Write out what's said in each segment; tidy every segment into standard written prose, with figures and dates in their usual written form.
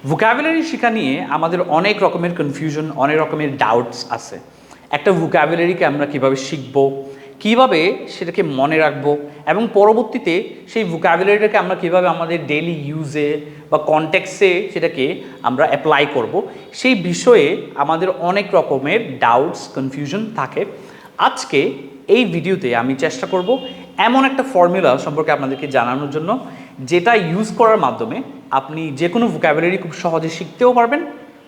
Vocabulary শেখা নিয়ে আমাদের অনেক রকমের কনফিউশন, অনেক রকমের ডাউটস আছে। একটা ভোকাবুলারিকে আমরা কীভাবে শিখব, কীভাবে সেটাকে মনে রাখবো, এবং পরবর্তীতে সেই ভোকাবুলারিটাকে আমরা কীভাবে আমাদের ডেইলি ইউজে বা কনটেক্সে সেটাকে আমরা অ্যাপ্লাই করব, সেই বিষয়ে আমাদের অনেক রকমের ডাউটস, কনফিউশন থাকে। আজকে এই ভিডিওতে আমি চেষ্টা করব এমন একটা ফর্মুলা সম্পর্কে আপনাদেরকে জানানোর জন্য, যেটা ইউজ করার মাধ্যমে আপনি যে কোনো ভোকাবুলারি খুব সহজে শিখতেও পারবেন,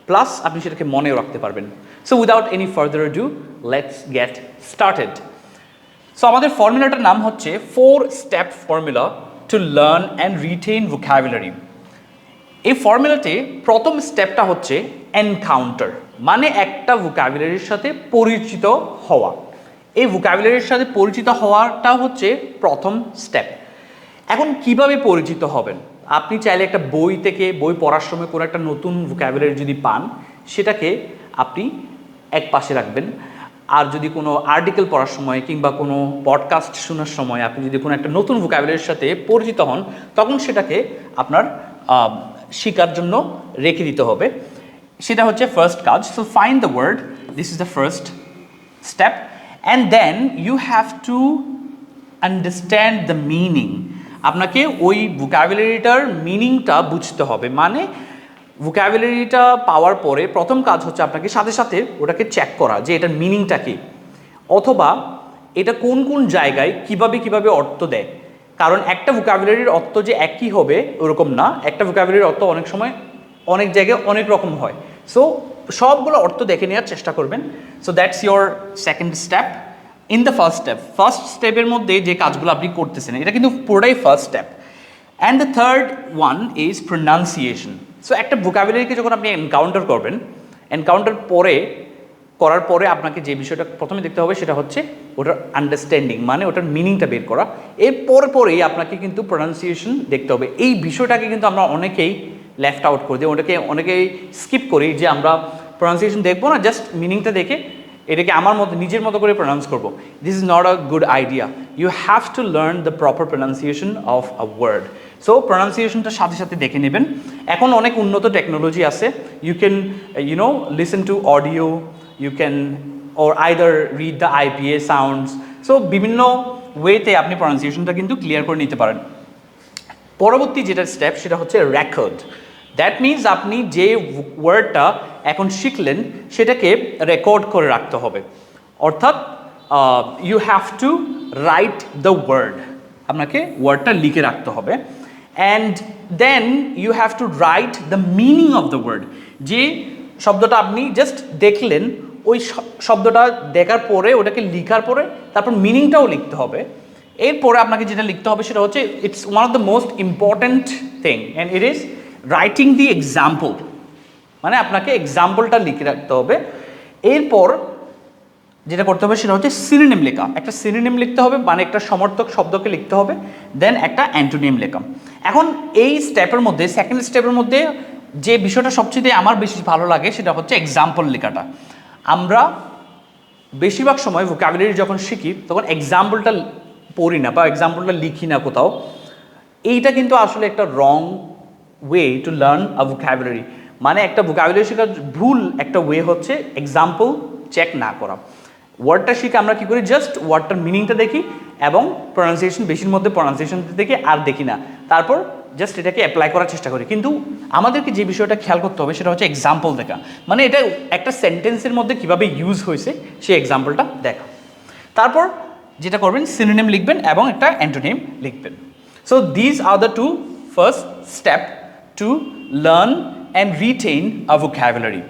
প্লাস আপনি সেটাকে মনেও রাখতে পারবেন। So without any further do, let's get started. So আমাদের ফর্মুলাটার নাম হচ্ছে 4 step formula two learn and retain vocabulary. এই ফর্মুলাতে প্রথম স্টেপটা হচ্ছে এনকাউন্টার, মানে একটা ভোকাবুলারির সাথে পরিচিত হওয়া। এই ভোকাবুলারির সাথে পরিচিত হওয়াটা হচ্ছে প্রথম স্টেপ। এখন কিভাবে পরিচিত হবেন? আপনি চাইলে একটা বই থেকে, বই পড়ার সময় কোনো একটা নতুন ভোকাবুলারি যদি পান, সেটাকে আপনি এক পাশে রাখবেন। আর যদি কোনো আর্টিকেল পড়ার সময় কিংবা কোনো পডকাস্ট শোনার সময় আপনি যদি কোনো একটা নতুন ভোকাবুলারির সাথে পরিচিত হন, তখন সেটাকে আপনার শেখার জন্য রেখে দিতে হবে। সেটা হচ্ছে ফার্স্ট কাজ। So find the word, this is the first step, and then you have to understand the meaning. আপনাকে ওই ভোকাবুলারিটার মিনিংটা বুঝতে হবে। মানে ভোকাবুলারিটা পাওয়ার পরে প্রথম কাজ হচ্ছে আপনাকে সাথে সাথে ওটাকে চেক করা যে এটার মিনিংটা কী, অথবা এটা কোন কোন জায়গায় কিভাবে অর্থ দেয়। কারণ একটা ভোকাবুলারির অর্থ যে একই হবে ওরকম না, একটা ভোকাবুলারির অর্থ অনেক সময় অনেক জায়গায় অনেক রকম হয়। সো সবগুলো অর্থ দেখে নেওয়ার চেষ্টা করবেন। So that's your second step. In the first স্টেপের মধ্যে যে কাজগুলো আপনি করতেছেন, এটা কিন্তু পুরোটাই first step. And the third one is pronunciation. So একটা ভোকাবুলারিকে যখন আপনি এনকাউন্টার করবেন, করার পরে আপনাকে যে বিষয়টা প্রথমে দেখতে হবে সেটা হচ্ছে ওটার আন্ডারস্ট্যান্ডিং, মানে ওটার মিনিংটা বের করা। এর পরেই আপনাকে কিন্তু প্রোনাউন্সিয়েশন দেখতে হবে। এই বিষয়টাকে কিন্তু আমরা অনেকেই লেফট আউট করে দিই, অনেকেই স্কিপ করি, যে আমরা প্রোনাউন্সিয়েশন দেখবো না, জাস্ট মিনিংটা দেখে এটাকে আমার মতো নিজের মতো করে প্রোনাউন্স করবো। This is not a good idea. You have to learn the proper pronunciation of a word. So প্রোনাউন্সিয়েশনটা সাথে সাথে দেখে নেবেন। এখন অনেক উন্নত টেকনোলজি আছে। You can listen to audio, you can or either read the IPA sounds. So বিভিন্ন ওয়েতে আপনি প্রোনাউন্সিয়েশনটা কিন্তু ক্লিয়ার করে নিতে পারেন। পরবর্তী যেটা স্টেপ সেটা হচ্ছে রেকর্ড। দ্যাট মিনস আপনি যে ওয়ার্ডটা এখন শিখলেন সেটাকে রেকর্ড করে রাখতে হবে। অর্থাৎ you have to write the word, আপনাকে ওয়ার্ডটা লিখে রাখতে হবে। And then you have to write the meaning of the word. যে শব্দটা আপনি জাস্ট দেখলেন, ওই শব্দটা দেখার পরে ওটাকে লিখার পরে তারপর মিনিংটাও লিখতে হবে। এরপরে আপনাকে যেটা লিখতে হবে সেটা হচ্ছে, it's one of the most important thing, and it is writing the example. মানে আপনাকে এক্সাম্পলটা লিখে রাখতে হবে। এরপর যেটা করতে হবে সেটা হচ্ছে সিনোনিম লেখা। একটা সিনোনিম লিখতে হবে, মানে একটা সমর্থক শব্দকে লিখতে হবে, দেন একটা অ্যান্টোনিম লেখা। এখন এই স্টেপের মধ্যে, সেকেন্ড স্টেপের মধ্যে যে বিষয়টা সবচেয়ে আমার বেশি ভালো লাগে সেটা হচ্ছে এক্সাম্পল লেখাটা। আমরা বেশিরভাগ সময় ভোকাবুলারি যখন শিখি তখন এক্সাম্পলটা পড়ি না বা এক্সাম্পলটা লিখি না কোথাও। এইটা কিন্তু আসলে একটা রং way to learn a vocabulary. মানে একটা ভোকাবুলারি শেখার ভুল একটা ওয়ে হচ্ছে এক্সাম্পল চেক না করা। ওয়ার্ডটা শিখে আমরা কী করি, জাস্ট ওয়ার্ডটার মিনিংটা দেখি এবং প্রোনাউন্সিয়েশন, বেশির মধ্যে প্রোনাউন্সিয়েশন দেখি আর দেখি না, তারপর জাস্ট এটাকে অ্যাপ্লাই করার চেষ্টা করি। কিন্তু আমাদেরকে যে বিষয়টা খেয়াল করতে হবে সেটা হচ্ছে এক্সাম্পল দেখা, মানে এটা একটা সেন্টেন্সের মধ্যে কীভাবে ইউজ হয়েছে সেই এক্সাম্পলটা দেখা। তারপর যেটা করবেন, সিনোনিম লিখবেন এবং একটা অ্যান্টোনিম লিখবেন। So this are the two first step to learn and retain a vocabulary.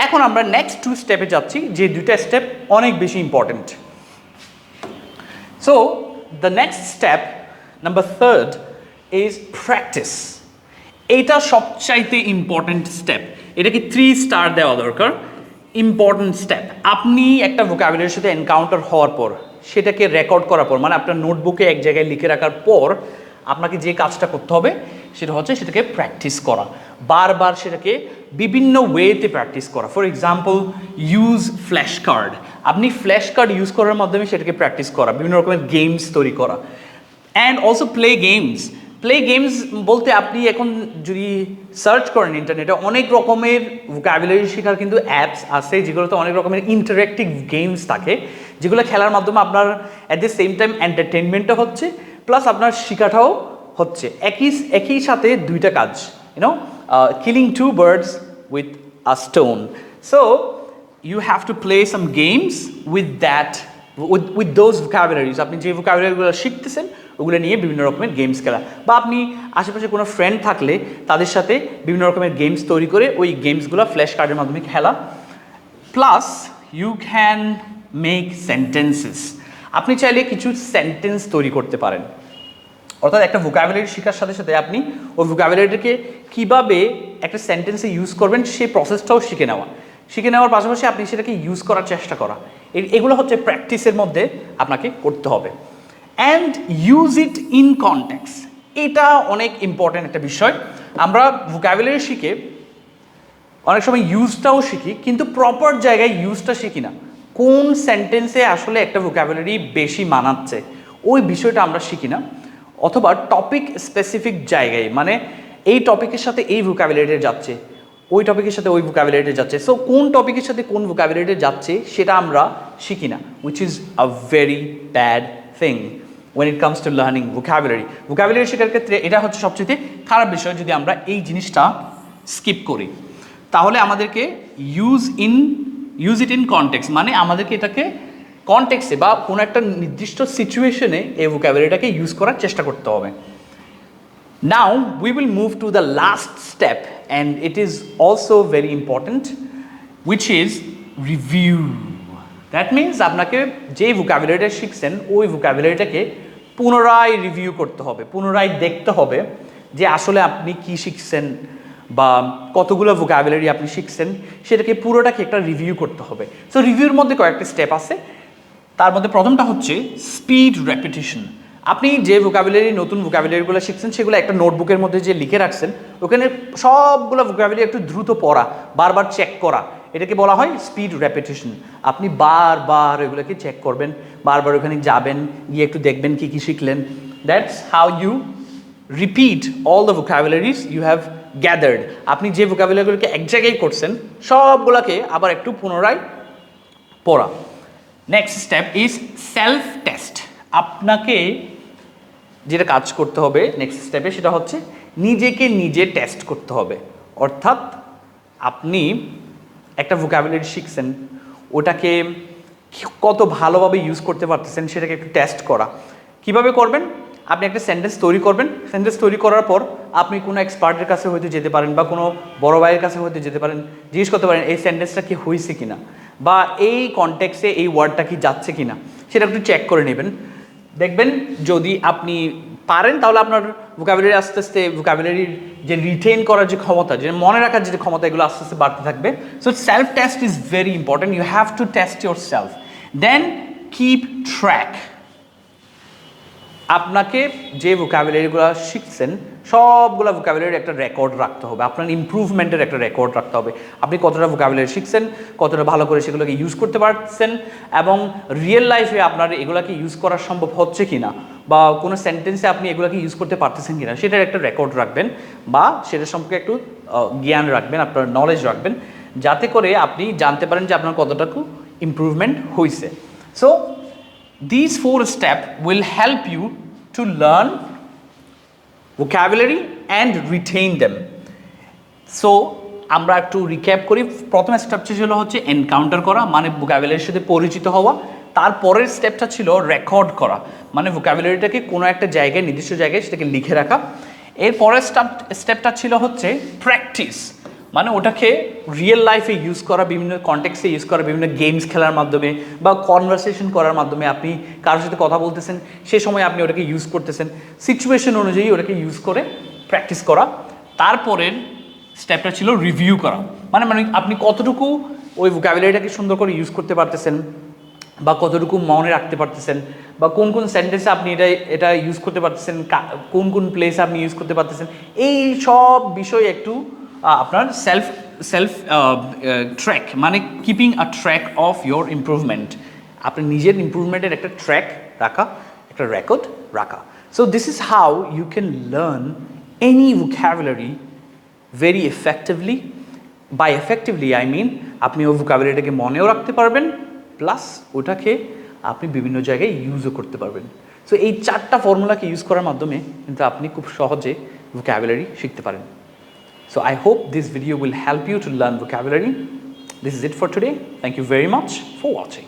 এখন আমরা নেক্সট 2 স্টেপে যাচ্ছি, যে 2টা স্টেপ অনেক বেশি important. So the next step number 3 is practice. এইটা সবচাইতে ইম্পর্ট্যান্ট স্টেপ। এটাকে 3 স্টার দেওয়া দরকার। Important step. আপনি একটা ভোকাবুলারির সাথে এনকাউন্টার হওয়ার পর, সেটাকে রেকর্ড করার পর, মানে আপনার নোটবুকে এক জায়গায় লিখে রাখার পর আপনাকে যে কাজটা করতে হবে সেটা হচ্ছে সেটাকে প্র্যাকটিস করা, বারবার সেটাকে বিভিন্ন ওয়েতে প্র্যাকটিস করা। For example, use flash card. আপনি ফ্ল্যাশ কার্ড ইউজ করার মাধ্যমে সেটাকে প্র্যাকটিস করা, বিভিন্ন রকমের গেমস তৈরি করা, and also play games. Play games বলতে আপনি এখন যদি সার্চ করেন ইন্টারনেটে অনেক রকমের ভোকাবুলারি শেখার কিন্তু অ্যাপস আছে যেগুলোতে অনেক রকমের ইন্টারেক্টিভ গেমস থাকে যেগুলো খেলার মাধ্যমে আপনার অ্যাট দ্য সেম টাইম এন্টারটেনমেন্টও হচ্ছে প্লাস আপনার শেখাটাও হচ্ছে একই সাথে দুইটা কাজ you know killing two birds with a stone so you have to play some games with that with those vocabularies আপনি যে vocabularyগুলো শিখতেছেন ওগুলো নিয়ে বিভিন্ন রকমের গেমস খেলা বা আপনি আশেপাশে কোনো ফ্রেন্ড থাকলে তাদের সাথে বিভিন্ন রকমের গেমস তৈরি করে ওই গেমসগুলো ফ্ল্যাশ কার্ডের মাধ্যমে খেলা plus you can make sentences আপনি চাইলে কিছু সেন্টেন্স তৈরি করতে পারেন অর্থাৎ একটা ভোকাবুলারি শেখার সাথে সাথে আপনি ওই ভোকাবুলারিটাকে কীভাবে একটা সেন্টেন্সে ইউজ করবেন সেই প্রসেসটাও শিখে নেওয়ার পাশাপাশি আপনি সেটাকে ইউজ করার চেষ্টা করা এগুলো হচ্ছে প্র্যাকটিসের মধ্যে আপনাকে করতে হবে and use it in context এটা অনেক ইম্পর্ট্যান্ট একটা বিষয় আমরা ভোকাবুলারি শিখে অনেক সময় ইউজটাও শিখি কিন্তু প্রপার জায়গায় ইউজটা শিখি না কোন সেন্টেন্সে আসলে একটা ভোকাবুলারি বেশি মানাচ্ছে ওই বিষয়টা আমরা শিখি না অথবা টপিক স্পেসিফিক জায়গায় মানে এই টপিকের সাথে এই ভোকাবুলারিটা যাচ্ছে ওই টপিকের সাথে ওই ভোকাবুলারিটা যাচ্ছে সো কোন টপিকের সাথে কোন ভোকাবুলারিটা যাচ্ছে সেটা আমরা শিখি না which is a very bad thing when it comes to learning vocabulary শেখার ক্ষেত্রে এটা হচ্ছে সবচেয়ে খারাপ বিষয় যদি আমরা এই জিনিসটা স্কিপ করি তাহলে আমাদেরকে ইউজ ইট ইন কনটেক্সট মানে আমাদেরকে এটাকে কনটেক্সটে বা কোনো একটা নির্দিষ্ট সিচুয়েশনে এই ভোকাবুলারিটাকে ইউজ করার চেষ্টা করতে হবে Now we will move to the last step and it is also very important which is review. That means আপনাকে যে ভোকাবুলারিটা শিখছেন ওই ভোকাবুলারিটাকে পুনরায় রিভিউ করতে হবে পুনরায় দেখতে হবে যে আসলে আপনি কি শিখছেন বা কতগুলো ভোকাবুলারি আপনি শিখছেন সেটাকে পুরোটাকে একটা রিভিউ করতে হবে সো রিভিউর মধ্যে কয়েকটা স্টেপ আছে তার মধ্যে প্রথমটা হচ্ছে স্পিড রেপিটিশন আপনি যে নতুন ভোকাবুলারিগুলো শিখছেন সেগুলো একটা নোটবুকের মধ্যে যে লিখে রাখছেন ওখানে সবগুলো ভোকাবুলারি একটু দ্রুত পড়া বারবার চেক করা এটাকে বলা হয় স্পিড রেপিটিশন আপনি বারবার এগুলোকে চেক করবেন বারবার ওখানে যাবেন গিয়ে একটু দেখবেন কি শিখলেন that's how you repeat all the vocabularies you have gathered আপনি যে ভোকাবুলারিগুলোকে এক জায়গায় করছেন সবগুলোকে আবার একটু পুনরায় পড়া next step is self test আপনাকে যেটা কাজ করতে হবে নেক্সট স্টেপে সেটা হচ্ছে নিজেকে নিজে টেস্ট করতে হবে অর্থাৎ আপনি একটা ভোকাবুলারি শিখছেন ওটাকে কত ভালোভাবে ইউজ করতে পারতেছেন সেটাকে একটু টেস্ট করা কিভাবে করবেন আপনি একটা সেন্টেন্স তৈরি করবেন সেন্টেন্স তৈরি করার পর আপনি কোনো এক্সপার্টের কাছে হয়তো যেতে পারেন বা কোনো বড় ভাইয়ের কাছে হয়তো যেতে পারেন জিজ্ঞেস করতে পারেন এই সেন্টেন্সটা কি হয়েছে কিনা বা এই কনটেক্সে এই ওয়ার্ডটা কি যাচ্ছে কিনা সেটা একটু চেক করে নেবেন দেখবেন যদি আপনি পারেন তাহলে আপনার ভোকাবুলারি আস্তে আস্তে ভোকাবুলারির যে রিটেইন করার যে ক্ষমতা যে মনে রাখার যে ক্ষমতা এগুলো আস্তে আস্তে বাড়তে থাকবে so self test is very important you have to test yourself then keep track আপনাকে যে ভোকাবুলারিগুলো শিখছেন সবগুলো ভোকাবুলারির একটা রেকর্ড রাখতে হবে আপনার ইমপ্রুভমেন্টের একটা রেকর্ড রাখতে হবে আপনি কতটা ভোকাবুলারি শিখছেন কতটা ভালো করে সেগুলোকে ইউজ করতে পারছেন এবং রিয়েল লাইফে আপনার এগুলোকে ইউজ করা সম্ভব হচ্ছে কি না বা কোনো সেন্টেন্সে আপনি এগুলোকে ইউজ করতে পারতেছেন কিনা সেটার একটা রেকর্ড রাখবেন বা সেটার সম্পর্কে একটু জ্ঞান রাখবেন আপনার নলেজ রাখবেন যাতে করে আপনি জানতে পারেন যে আপনার কতটুকু ইমপ্রুভমেন্ট হয়েছে so these 4 steps will help you to learn vocabulary and retain them so আমরা একটু রিক্যাপ করি প্রথম স্টেপটা ছিল হচ্ছে এনকাউন্টার করা মানে ভোকাবুলারির সাথে পরিচিত হওয়া তারপরের স্টেপটা ছিল রেকর্ড করা মানে ভোকাবুলারিটাকে কোনো একটা জায়গায় নির্দিষ্ট জায়গায় সেটাকে লিখে রাখা এর পরের স্টেপটা ছিল হচ্ছে প্র্যাকটিস মানে ওটাকে রিয়েল লাইফে ইউজ করা বিভিন্ন কনটেক্সে ইউজ করা বিভিন্ন গেমস খেলার মাধ্যমে বা কনভারসেশন করার মাধ্যমে আপনি কারোর সাথে কথা বলতেছেন সে সময় আপনি ওটাকে ইউজ করতেছেন সিচুয়েশন অনুযায়ী ওটাকে ইউজ করে প্র্যাকটিস করা তারপরের স্টেপটা ছিল রিভিউ করা মানে আপনি কতটুকু ওই ভোকাবুলারিটাকে সুন্দর করে ইউজ করতে পারতেছেন বা কতটুকু মনে রাখতে পারতেছেন বা কোন কোন সেন্টেন্সে আপনি এটা ইউজ করতে পারতেছেন কোন কোন প্লেসে আপনি ইউজ করতে পারতেছেন এই সব বিষয় একটু আপনার সেলফ ট্র্যাক মানে keeping a track of your improvement আপনার নিজের ইমপ্রুভমেন্টের একটা ট্র্যাক রাখা একটা রেকর্ড রাখা So this is how you can learn any vocabulary very effectively. By effectively I mean আপনি ওই vocabularyটাকে মনেও রাখতে পারবেন, প্লাস ওটাকে আপনি বিভিন্ন জায়গায় ইউজও করতে পারবেন। সো এই 4টা ফর্মুলাকে ইউজ করার মাধ্যমে কিন্তু আপনি খুব সহজে vocabulary শিখতে পারেন। So I hope this video will help you to learn vocabulary. This is it for today. Thank you very much for watching.